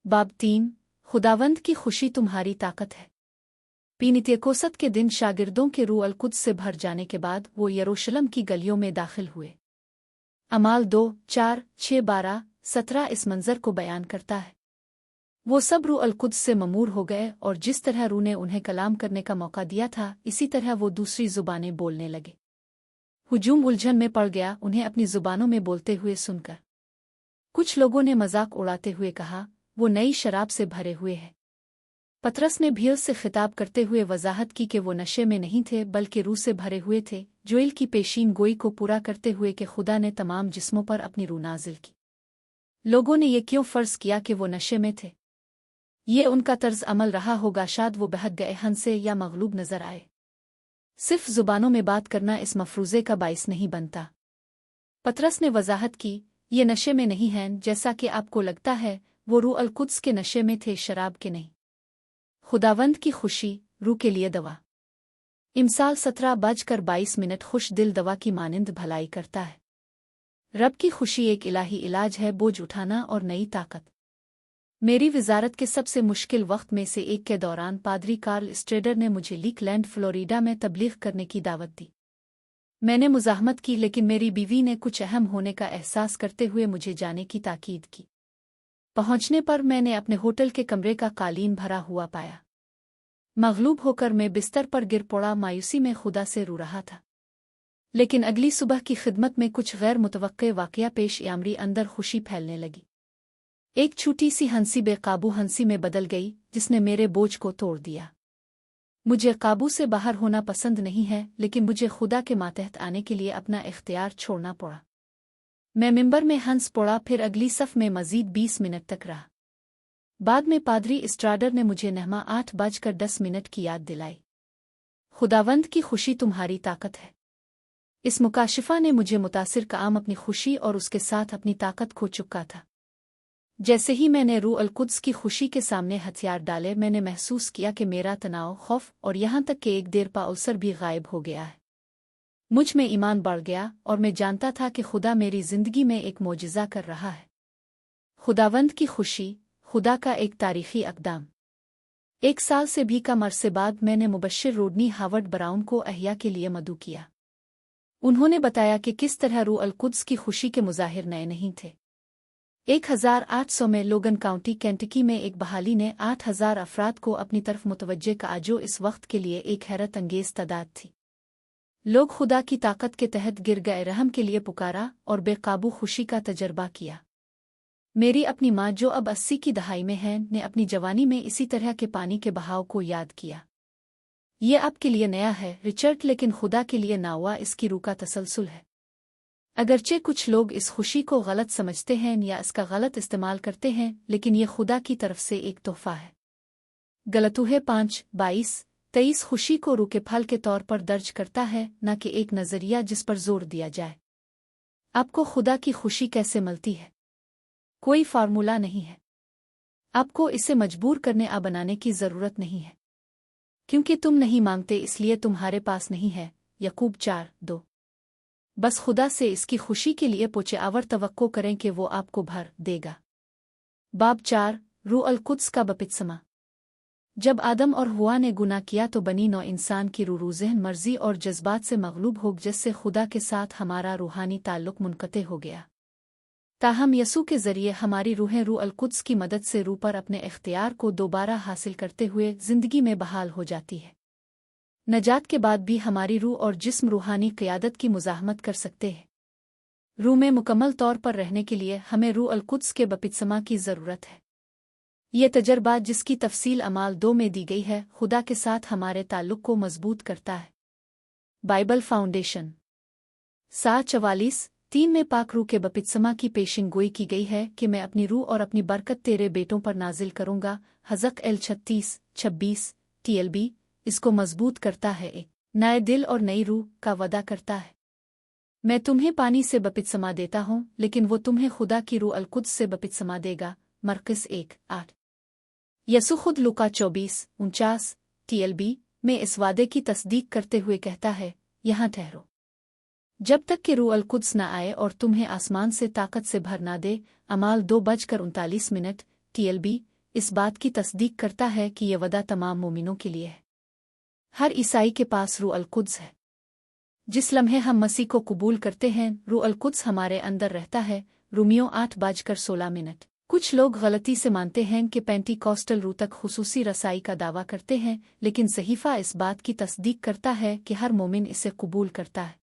बाब 3 खुदावंद की खुशी तुम्हारी ताकत है। पीनित्यकोसत के दिन शागिर्दों के रूह अल कुद्स से भर जाने के बाद वो यरूशलेम की गलियों में दाखिल हुए। अमाल 2, 4, 6, 12, 17 इस मंजर को बयान करता है। वो सब रूह अल कुद्स से ममूर हो गए और जिस तरह रूह ने उन्हें कलाम करने का मौका दिया था इसी तरह वो दूसरी जुबानें बोलने लगे। हुजूम उलझन में पड़ गया उन्हें अपनी जुबानों में बोलते हुए सुनकर। कुछ लोगों ने मजाक उड़ाते हुए कहा, वो नई शराब से भरे हुए हैं। पतरस ने भीड़ से खिताब करते हुए वजाहत की कि वो नशे में नहीं थे बल्कि रूह से भरे हुए थे, जोएल की पेशीन गोई को पूरा करते हुए कि खुदा ने तमाम जिस्मों पर अपनी रूह नाजिल की। लोगों ने ये क्यों फर्ज किया कि वो नशे में थे? ये उनका तर्ज अमल रहा होगा, शायद वो बहक गए हंसे या मगलूब नजर आए। सिर्फ जुबानों में बात करना इस मफरूजे का बाइस नहीं बनता। पतरस ने वजाहत की, ये नशे में नहीं हैं जैसा कि आपको लगता है, वो रूह अल कुद्स के नशे में थे, शराब के नहीं। खुदावंद की खुशी रूह के लिए दवा। इमसाल 17:22 खुश दिल दवा की मानिंद भलाई करता है। रब की खुशी एक इलाही इलाज है, बोझ उठाना और नई ताकत। मेरी विजारत के सबसे मुश्किल वक्त में से एक के दौरान पादरी कार्ल स्ट्रेडर ने मुझे लीकलैंड फ्लोरिडा में तबलीग करने की दावत दी। मैंने मुजाहमत की लेकिन मेरी बीवी ने कुछ अहम होने का एहसास करते हुए मुझे जाने की ताकीद की। पहुंचने पर मैंने अपने होटल के कमरे का कालीन भरा हुआ पाया। मगलूब होकर मैं बिस्तर पर गिर पड़ा, मायूसी में खुदा से रो रहा था। लेकिन अगली सुबह की खिदमत में कुछ गैर मुतवक्के वाकया पेश आमरी, अंदर खुशी फैलने लगी। एक छोटी सी हंसी बेकाबू हंसी में बदल गई जिसने मेरे बोझ को तोड़ दिया। मुझे काबू से बाहर होना पसंद नहीं है, लेकिन मुझे खुदा के मातहत आने के लिए अपना इख्तियार छोड़ना पड़ा। मैं मिंबर में हंस पड़ा, फिर अगली सफ में मजीद 20 मिनट तक रहा। बाद में पादरी स्ट्राडर ने मुझे नहमा 8:10 की याद दिलाई। खुदावंद की खुशी तुम्हारी ताकत है। इस मुकाशिफा ने मुझे मुतासिर काम अपनी खुशी और उसके साथ अपनी ताकत खो चुका था। जैसे ही मैंने रूह अल कुद्स की खुशी के सामने हथियार डाले, मैंने महसूस किया कि मेरा तनाव, खौफ और यहाँ तक कि एक देर पा अवसर भी गायब हो गया है। मुझ में ईमान बढ़ गया और मैं जानता था कि खुदा मेरी जिंदगी में एक मोजिज़ा कर रहा है। खुदावंद की खुशी, खुदा का एक तारीखी अक़दाम। 1 साल से भी कम अरसे बाद मैंने मुबश्शिर रोडनी हावर्ड ब्राउन को अहिया के लिए मदऊ किया। उन्होंने बताया कि किस तरह रूह अल कुद्स की खुशी के मुज़ाहिर नए नहीं थे। 1800 में लोगन काउंटी केंटकी में एक बहाली ने 8000 अफराद को अपनी तरफ मुतवज्जे का, जो इस वक्त के लिए एक हैरत अंगेज तादाद थी। लोग खुदा की ताकत के तहत गिर गए रहम के लिए पुकारा और बेकाबू खुशी का तजर्बा किया। मेरी अपनी माँ, जो अब 80 की दहाई में है, ने अपनी जवानी में इसी तरह के पानी के बहाव को याद किया। ये आपके लिए नया है रिचर्ड, लेकिन खुदा के लिए नावा इसकी रूह का तसलसल है। अगरचे कुछ लोग इस खुशी को गलत समझते हैं या इसका गलत इस्तेमाल करते हैं, लेकिन ये खुदा की तरफ से एक तोहफा है। गलतूहे 5:22-23 खुशी को रूह के फल के तौर पर दर्ज करता है, न कि एक नजरिया जिस पर जोर दिया जाए। आपको खुदा की खुशी कैसे मिलती है? कोई फार्मूला नहीं है। आपको इसे मजबूर करने बनाने की जरूरत नहीं है, क्योंकि तुम नहीं मांगते इसलिए तुम्हारे पास नहीं है। यकूब 4:2। बस खुदा से इसकी खुशी के लिए पुचावर तवक्को करें कि वो आपको भर देगा। बाब 4 रूह अल कुद्स का बपतिस्मा। जब आदम और हुआ ने गुनाह किया तो बनी नौ इंसान की रूह ज़हन, मर्जी और जज्बात से मगलूब हो, जिससे खुदा के साथ हमारा रूहानी ताल्लुक मुनक़ते हो गया। ताहम यसू के ज़रिए हमारी रूहें रूह अल कुद्स की मदद से रूह पर अपने इख्तियार को दोबारा हासिल करते हुए ज़िंदगी में बहाल हो जाती है। नजात के बाद भी हमारी रूह और जिस्म रूहानी क़ियादत की मुज़ाहमत कर सकते हैं। रूह में मुकम्मल तौर पर रहने के लिए हमें रूह अल कुद्स के बपतिस्मा की ज़रूरत है। ये तजर्बा, जिसकी तफसील अमाल 2 में दी गई है, खुदा के साथ हमारे ताल्लुक को मजबूत करता है। बाइबल फाउंडेशन 7:44-3 में पाक रूह के बपतिस्मा की पेशिन गोई की गई है कि मैं अपनी रूह और अपनी बरकत तेरे बेटों पर नाजिल करूँगा। हज़क़एल 36:26 TLB इसको मजबूत करता है, एक नए दिल और नई रूह का वदा करता है। मैं तुम्हें पानी से बपतिस्मा देता हूँ, लेकिन वो तुम्हें खुदा की रूह अल कुद्स से बपतिस्मा देगा। मरकस 1:8। यसू खुद लूका 24:49 TLB में इस वादे की तस्दीक करते हुए कहता है, यहाँ ठहरो जब तक कि रूह अल कुद्स न आए और तुम्हें आसमान से ताकत से भर ना दे। अमाल 2:39 TLB इस बात की तस्दीक करता है कि ये वदा तमाम मोमिनों के लिए है। हर ईसाई के पास रूह अल कुद्स है। जिस लम्हे हम मसीह को कबूल करते हैं, रूह अल कुद्स हमारे अंदर रहता है। रोमियो 8:16। कुछ लोग गलती से मानते हैं कि पेंटीकॉस्टल रूह तक खुसूसी रसाई का दावा करते हैं, लेकिन सहीफा इस बात की तस्दीक करता है कि हर मोमिन इसे कबूल करता है।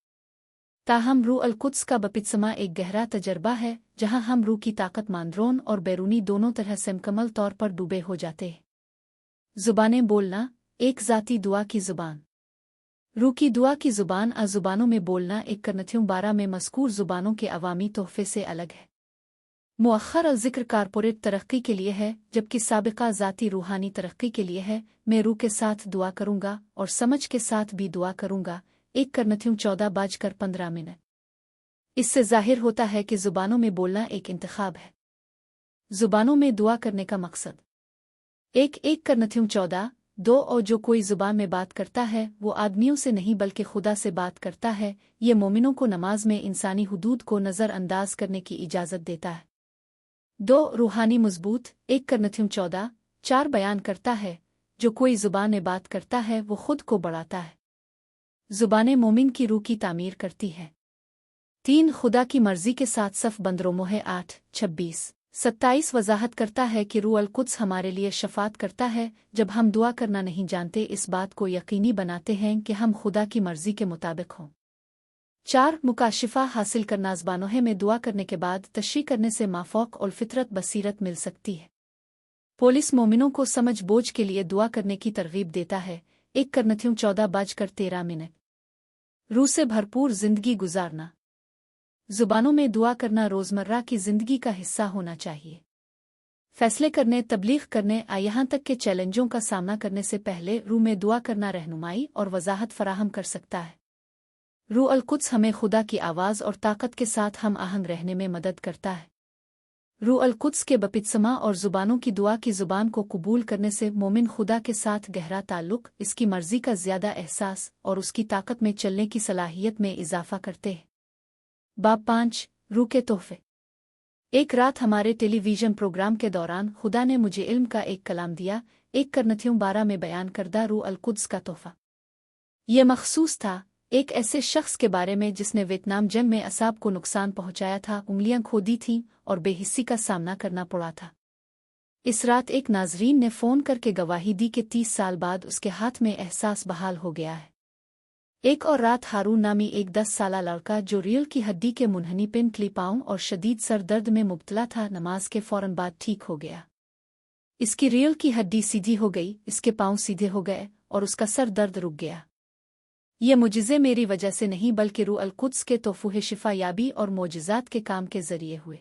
ताहम रूह अल कुद्स का बपतिस्मा एक गहरा तजर्बा है, जहां हम रूह की ताकत मांद्रोन और बैरूनी दोनों तरह से मुकम्मल तौर पर डूबे हो जाते हैं। ज़ुबानें बोलना, एक ज़ाती दुआ की ज़ुबान। रूह की दुआ की ज़ुबान ज़ुबानों में बोलना एक करनथियों 12 में मज़कूर ज़ुबानों के अवामी तोहफ़े से अलग है। मुअख्खर ज़िक्र कारपोरेट तरक्की के लिए है, जबकि साबिक़ा ज़ाती रूहानी तरक्की के लिए है। मैं रूह के साथ दुआ करूँगा और समझ के साथ भी दुआ करूँगा। 1 करनथियों 14:15। इससे ज़ाहिर होता है कि ज़ुबानों में बोलना एक इंतखाब है। ज़ुबानों में दुआ करने का मकसद 1 करनथियों 14:2 और जो कोई ज़ुबान में बात करता है वो आदमियों से नहीं बल्कि खुदा से बात करता है। ये मोमिनों को नमाज में इंसानी हुदूद को नज़रअंदाज करने की इजाज़त देता है। 2 रूहानी मजबूत 1 करनथियों 14:4 बयान करता है, जो कोई ज़ुबान में बात करता है वो खुद को बढ़ाता है। ज़ुबानें मोमिन की रूह की तामीर करती है। 3 खुदा की मर्ज़ी के साथ सफ़ बंदरोमोह 8:26-27 वजाहत करता है कि रूह अल कुद्स हमारे लिए शफ़ात करता है जब हम दुआ करना नहीं जानते। इस बात को यकीनी बनाते हैं कि हम खुदा की मर्ज़ी के मुताबिक हों। 4 मुकाशिफा हासिल करना ज़बानों में दुआ करने के बाद तशरीह करने से माफ़ौक़ और फितरत बसीरत मिल सकती है। पोलिस मोमिनों को समझ बोझ के लिए दुआ करने की तरगीब देता है। 1 करनथियों 14:13। रूह से भरपूर ज़िंदगी गुजारना। ज़ुबानों में दुआ करना रोज़मर्रा की ज़िंदगी का हिस्सा होना चाहिए। फ़ैसले करने, तबलीग़ करने यहाँ तक के चैलेंजों का सामना करने से पहले रूह में दुआ करना रहनुमाई और वजाहत फराहम कर सकता है। रूह अल कुद्स हमें खुदा की आवाज़ और ताकत के साथ हम आहंग रहने में मदद करता है। रूह अल कुद्स के बपतिस्मा और ज़ुबानों की दुआ की ज़ुबान को कबूल करने से मोमिन खुदा के साथ गहरा ताल्लुक़, इसकी मर्ज़ी का ज़्यादा एहसास और उसकी ताकत में चलने की सलाहियत में इजाफ़ा करते हैं। बाब 5 रूह के तोहफ़े। एक रात हमारे टेलीविज़न प्रोग्राम के दौरान खुदा ने मुझे इल्म का एक कलाम दिया। 1 करनथियों 12 में बयान करदा रूह अल कुद्स का तोहफ़ा। यह मखसूस था एक ऐसे शख्स के बारे में जिसने वियतनाम जंग में असाब को नुकसान पहुंचाया था, उंगलियां खो दी थीं और बेहिस्सी का सामना करना पड़ा था। इस रात एक नाजरीन ने फ़ोन करके गवाही दी कि 30 साल बाद उसके हाथ में एहसास बहाल हो गया है। एक और रात हारून नामी एक 10 साला लड़का जो रीढ़ की हड्डी के मुनहनी पिन क्लिपाओं और शदीद सर दर्द में मुब्तला था, नमाज के फ़ौरन बाद ठीक हो गया। इसकी रीढ़ की हड्डी सीधी हो गई, इसके पाँव सीधे हो गए और उसका सर दर्द रुक गया। ये मुजिज़े मेरी वजह से नहीं बल्कि रूह अल कुद्स के तोफ़ूहे शिफा याबी और मोजिज़ात के काम के ज़रिए हुए।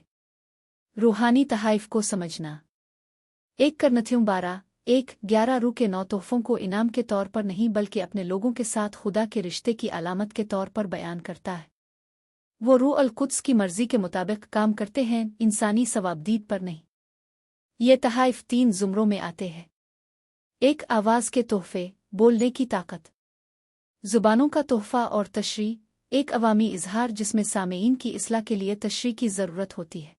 रूहानी तहाइफ़ को समझना। 1 करनथियों 12:1-11 रूह के 9 तोहफ़ों को इनाम के तौर पर नहीं बल्कि अपने लोगों के साथ खुदा के रिश्ते की अलामत के तौर पर बयान करता है। वो रूह अल कुद्स की मर्ज़ी के मुताबिक काम करते हैं, इंसानी सवाबदीद पर नहीं। ये तहाइफ़ 3 ज़ुमरों में आते हैं। 1 आवाज़ के तोहफ़े, बोलने की ताकत। ज़ुबानों का तोहफ़ा और तशरीह, एक अवामी इजहार जिसमें सामेईन की इस्लाह के लिए तशरीह की ज़रूरत होती है।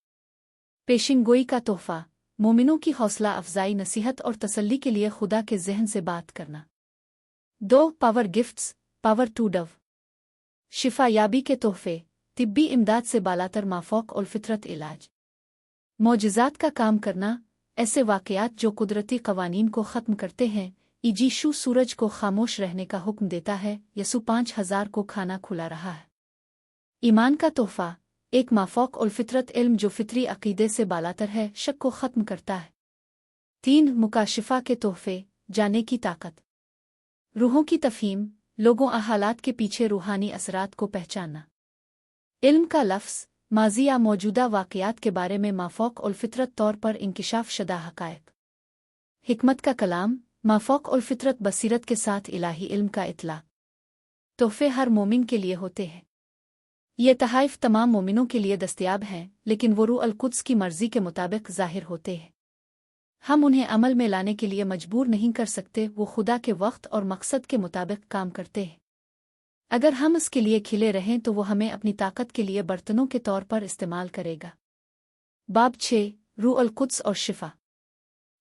पेशिंगोई का तोहफ़ा, मोमिनों की हौसला अफजाई, नसीहत और तसल्ली के लिए खुदा के ज़हन से बात करना। 2 power gifts, power to dove. शिफा याबी के तोहफ़े, तिब्बी इमदाद से बालातर माफ़ौक़ और फितरत इलाज। मोजिज़ात का काम करना, ऐसे वाक़यात जो कुदरती क़वानीन को ख़त्म करते हैं। यीशु सूरज को खामोश रहने का हुक्म देता है, यसू 5000 को खाना खुला रहा है। ईमान का तोहफ़ा, एक माफ़ौक़ और फितरत इल्म जो फितरी अक़ीदे से बालातर है, शक को ख़त्म करता है। 3 मुकाशिफा के तोहफ़े, जाने की ताकत। रूहों की तफ़हीम, लोगों हालात के पीछे रूहानी असरात को पहचानना। इल्म का लफ्ज़, माज़ी या मौजूदा वाक़यात के बारे में माफ़ौक़ और फितरत तौर पर इंकिशाफ शुदा हक़ाइक़। हिकमत का कलाम, माफ़ौक़ और फितरत बसीरत के साथ इलाही इल्म का इत्ला। तोहफ़े हर मोमिन के लिए होते हैं। ये तहाइफ़ तमाम मोमिनों के लिए दस्तयाब हैं, लेकिन वो रूह अल कुद्स की मर्ज़ी के मुताबिक ज़ाहिर होते हैं। हम उन्हें अमल में लाने के लिए मजबूर नहीं कर सकते, वो खुदा के वक्त और मकसद के मुताबिक काम करते हैं। अगर हम इसके लिए खिले रहें तो वो हमें अपनी ताकत के लिए बर्तनों के तौर पर इस्तेमाल करेगा। बाब 6 रूह अल कुद्स और शिफा।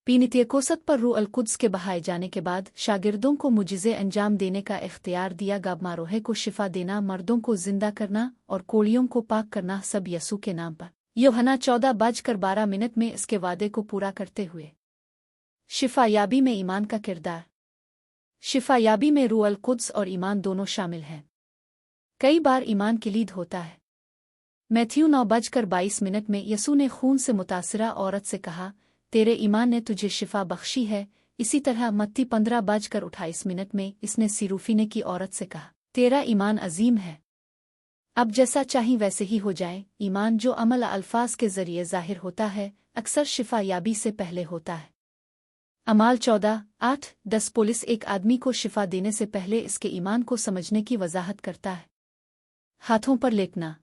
पीनित्यकोसत पर रूह अल-कुद्स के बहाए जाने के बाद शागिर्दों को मुजिज़े अंजाम देने का इख्तियार दिया। गाबमारोहे को शिफा देना, मर्दों को जिंदा करना और कोड़ियों को पाक करना, सब यसू के नाम पर। यूहन्ना 14:12 में इसके वादे को पूरा करते हुए। शिफायाबी में ईमान का किरदार। शिफायाबी में रूह अल-कुद्स और ईमान दोनों शामिल हैं। कई बार ईमान किलीद होता है। मैथ्यू 9:22 में यसू ने खून से मुतासिरा औरत से कहा, तेरे ईमान ने तुझे शिफा बख्शी है। इसी तरह मत्ती 15:28 में इसने सिरूफीने की औरत से कहा, तेरा ईमान अजीम है। अब जैसा चाहिए वैसे ही हो जाए। ईमान जो अमल अल्फाज के जरिए जाहिर होता है, अक्सर शिफा याबी से पहले होता है। अमाल 14:8-10 पुलिस एक आदमी को शिफा देने से पहले इसके ईमान को समझने की वजाहत करता है। हाथों पर लेटना।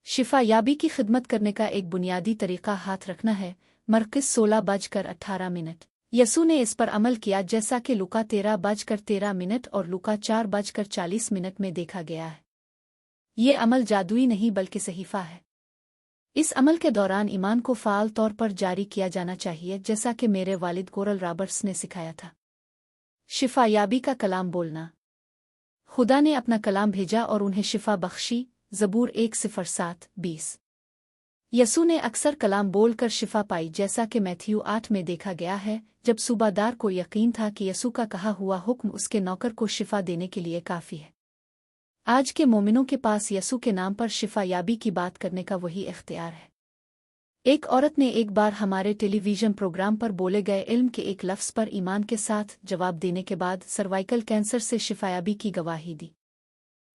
शिफा याबी की खिदमत करने का एक बुनियादी तरीका हाथ रखना है। मरकज़ 16:18 यसू ने इस पर अमल किया जैसा कि लूका 13:13 और लूका 4:40 में देखा गया है। ये अमल जादुई नहीं बल्कि सहीफा है। इस अमल के दौरान ईमान को फ़ाल तौर पर जारी किया जाना चाहिए, जैसा कि मेरे वालिद गोरल रॉबर्ट्स ने सिखाया था। शिफा याबी का कलाम बोलना। खुदा ने अपना कलाम भेजा और उन्हें शिफा बख्शी। ज़बूर 1:07-20। यसू ने अक्सर कलाम बोलकर शिफा पाई, जैसा कि मैथ्यू 8 में देखा गया है, जब सूबादार को यकीन था कि यसू का कहा हुआ हुक्म उसके नौकर को शिफा देने के लिए काफ़ी है। आज के मोमिनों के पास यसू के नाम पर शिफा याबी की बात करने का वही इख्तियार है। एक औरत ने एक बार हमारे टेलीविज़न प्रोग्राम पर बोले गए इल्म के एक लफ्ज़ पर ईमान के साथ जवाब देने के बाद सर्वाइकल कैंसर से शिफायाबी की गवाही दी।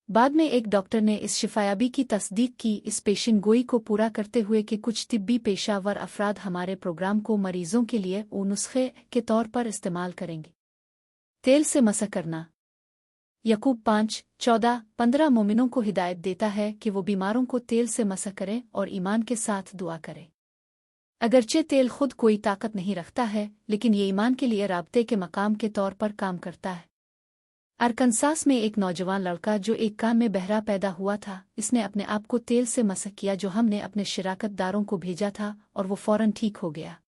बाद में एक डॉक्टर ने इस शिफायाबी की तस्दीक की, इस पेशिन गोई को पूरा करते हुए कि कुछ तिब्बी पेशावर अफराद हमारे प्रोग्राम को मरीजों के लिए वो नुस्खे के तौर पर इस्तेमाल करेंगे। तेल से मसह करना। यकूब 5:14-15 मोमिनों को हिदायत देता है कि वो बीमारों को तेल से मसह करें और ईमान के साथ दुआ करें। अगरचे तेल खुद कोई ताकत नहीं रखता है, लेकिन ये ईमान के लिए राब्ते के मकाम के तौर पर काम करता है। अरकनसास में एक नौजवान लड़का जो एक काम में बहरा पैदा हुआ था, इसने अपने आप को तेल से मसह किया जो हमने अपने शिराकतदारों को भेजा था और वो फौरन ठीक हो गया।